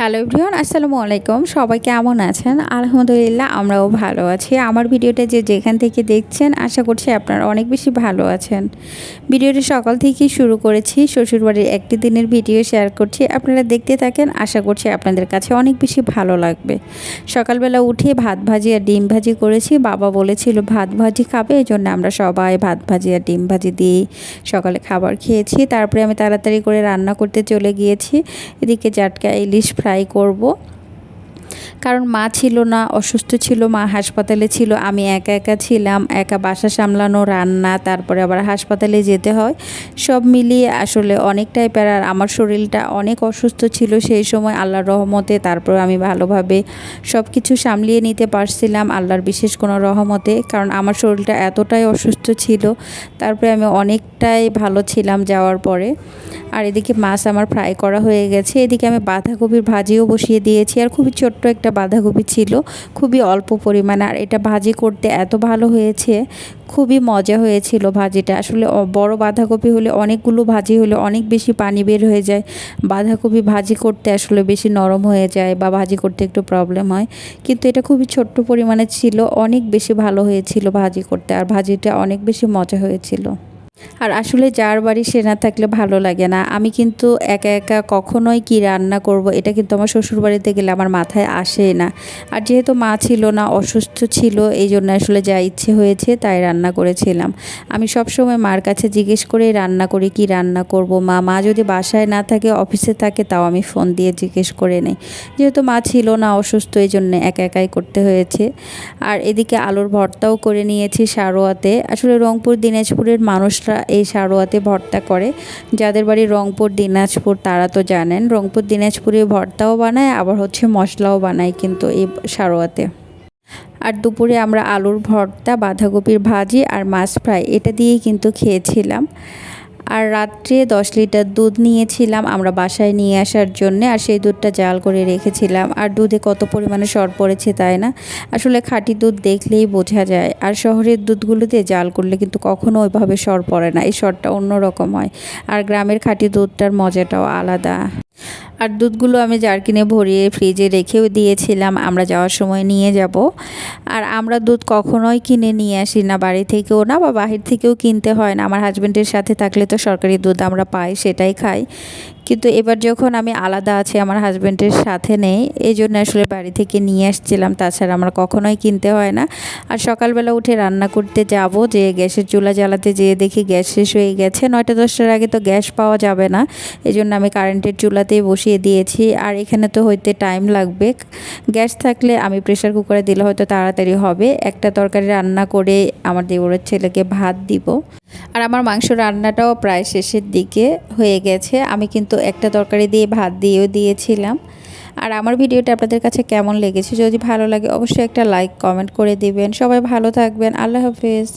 Hello everyone, আসসালামু আলাইকুম। সবাই কেমন আছেন? আলহামদুলিল্লাহ আমরাও ভালো আছি। আমার ভিডিওটা যেখান থেকে দেখছেন আশা করছি আপনারা অনেক বেশি ভালো আছেন। ভিডিওটি সকাল থেকেই শুরু করেছি, শ্বশুরবাড়ির একটি দিনের ভিডিও শেয়ার করছি। আপনারা দেখতে থাকেন, আশা করছি আপনাদের কাছে অনেক বেশি ভালো লাগবে। সকালবেলা উঠে ভাত ভাজি আর ডিম ভাজি করেছি। বাবা বলেছিল ভাত ভাজি খাবে, এই জন্য আমরা সবাই ভাত ভাজি আর ডিম ভাজি দিয়ে সকালে খাবার খেয়েছি। তারপরে আমি তাড়াতাড়ি করে রান্না করতে চলে গিয়েছি। এদিকে জাটকা ইলিশ ফ্রাই করব, কারণ মা ছিল না, অসুস্থ ছিল, মা হাসপাতালে ছিল। আমি একা একা ছিলাম, একা বাসা সামলানো, রান্না, তারপরে আবার হাসপাতালে যেতে হয়। সব মিলিয়ে আসলে অনেকটাই প্যারার। আমার শরীরটা অনেক অসুস্থ ছিল সেই সময়, আল্লাহর রহমতে তারপরে আমি ভালোভাবে সব কিছু সামলিয়ে নিতে পারছিলাম আল্লাহর বিশেষ কোনো রহমতে। কারণ আমার শরীরটা এতটাই অসুস্থ ছিল, তারপরে আমি অনেকটাই ভালো ছিলাম যাওয়ার পরে। আর এদিকে মাছ আমার ফ্রাই করা হয়ে গেছে। এদিকে আমি বাঁধাকপির ভাজিও বসিয়ে দিয়েছি। আর খুবই ছোট্ট একটা বাঁধাকপি ছিল, খুবই অল্প পরিমাণে। আর এটা ভাজি করতে এত ভালো হয়েছে, খুবই মজা হয়েছিল ভাজিটা। আসলে বড় বাঁধাকপি হলে, অনেকগুলো ভাজি হলে অনেক বেশি পানি বের হয়ে যায়। বাঁধাকপি ভাজি করতে আসলে বেশি নরম হয়ে যায় বা ভাজি করতে একটু প্রবলেম হয়, কিন্তু এটা খুবই ছোট্ট পরিমাণে ছিল, অনেক বেশি ভালো হয়েছিল ভাজি করতে। আর ভাজিটা অনেক বেশি মজা হয়েছিল। আর আসলে যার বাড়ি সে না থাকলে ভালো লাগে না। আমি কিন্তু একা একা কখনোই কি রান্না করব এটা কিন্তু আমার শ্বশুরবাড়িতে গেলে আমার মাথায় আসে না। আর যেহেতু মা ছিল না, অসুস্থ ছিল, এই জন্য আসলে যা ইচ্ছে হয়েছে তাই রান্না করেছিলাম। আমি সবসময় মার কাছে জিজ্ঞেস করে রান্না করি কি রান্না করব। মা যদি বাসায় না থাকে, অফিসে থাকে, তাও আমি ফোন দিয়ে জিজ্ঞেস করে নেই। যেহেতু মা ছিল না, অসুস্থ, এই জন্য একা একাই করতে হয়েছে। আর এদিকে আলুর ভর্তাও করে নিয়েছি সারোয়াতে। আসলে রংপুর দিনাজপুরের মানুষরা এই সারোয়াতে ভর্তা করে। যাদের বাড়ি রংপুর দিনাজপুর তারা তো জানেন, রংপুর দিনাজপুরে ভর্তাও বানায়, আবার মশলাও বানায় কিন্তু এই সারোয়াতে। আর দুপুরে আমরা আলুর ভর্তা, বাঁধাকপির ভাজি আর মাছ ফ্রাই এটা দিয়েই কিন্তু খেয়েছিলাম। আর রাত্রে 10 লিটার দুধ নিয়েছিলাম আমরা বাসায় নিয়ে আসার জন্য। আর সেই দুধটা জাল করে রেখেছিলাম। আর দুধে কত পরিমাণে সর পড়েছে তাই না? আসলে খাঁটি দুধ দেখলেই বোঝা যায়। আর শহরের দুধগুলোতে জাল করলে কিন্তু কখনো ওইভাবে সর পড়ে না, এই সরটা অন্যরকম হয়। আর গ্রামের খাঁটি দুধটার মজাটাও আলাদা। আর দুধগুলো আমি জারকিনে ভরিয়ে ফ্রিজে রেখেও দিয়েছিলাম, আমরা যাওয়ার সময় নিয়ে যাব। আর আমরা দুধ কখনোই কিনে নিয়ে আসি না, বাড়ি থেকেও না বা বাহির থেকেও কিনতে হয় না। আমার হাজব্যান্ডের সাথে থাকলে তো সরকারি দুধ আমরা পাই, সেটাই খাই। কিন্তু এবার যখন আমি আলাদা আছি, আমার হাজব্যান্ডের সাথে নেই, এই জন্য আসলে বাড়ি থেকে নিয়ে আসছিলাম। তাছাড়া আমরা কখনোই কিনতে হয় না। আর সকালবেলা উঠে রান্না করতে যাব, যে গ্যাসের চুলা জ্বালাতে যেয়ে দেখি গ্যাস শেষ হয়ে গেছে। 9টা-10টার আগে তো গ্যাস পাওয়া যাবে না, এই জন্য আমি কারেন্টের চুলাতেই বসিয়ে দিয়েছি। আর এখানে তো হইতে টাইম লাগবে। গ্যাস থাকলে আমি প্রেসার কুকারে দিলে হয়তো তাড়াতাড়ি হবে। একটা তরকারি রান্না করে আমার দেওরের ছেলেকে ভাত দিব। আর আমার মাংস রান্নাটাও প্রায় শেষের দিকে হয়ে গেছে। আমি কিন্তু একটা তরকারি দিয়ে ভাত দিয়েও দিয়েছিলাম। আর আমার ভিডিওটা আপনাদের কাছে কেমন লেগেছে, যদি ভালো লাগে অবশ্যই একটা লাইক কমেন্ট করে দিবেন। সবাই ভালো থাকবেন। আল্লাহ হাফেজ।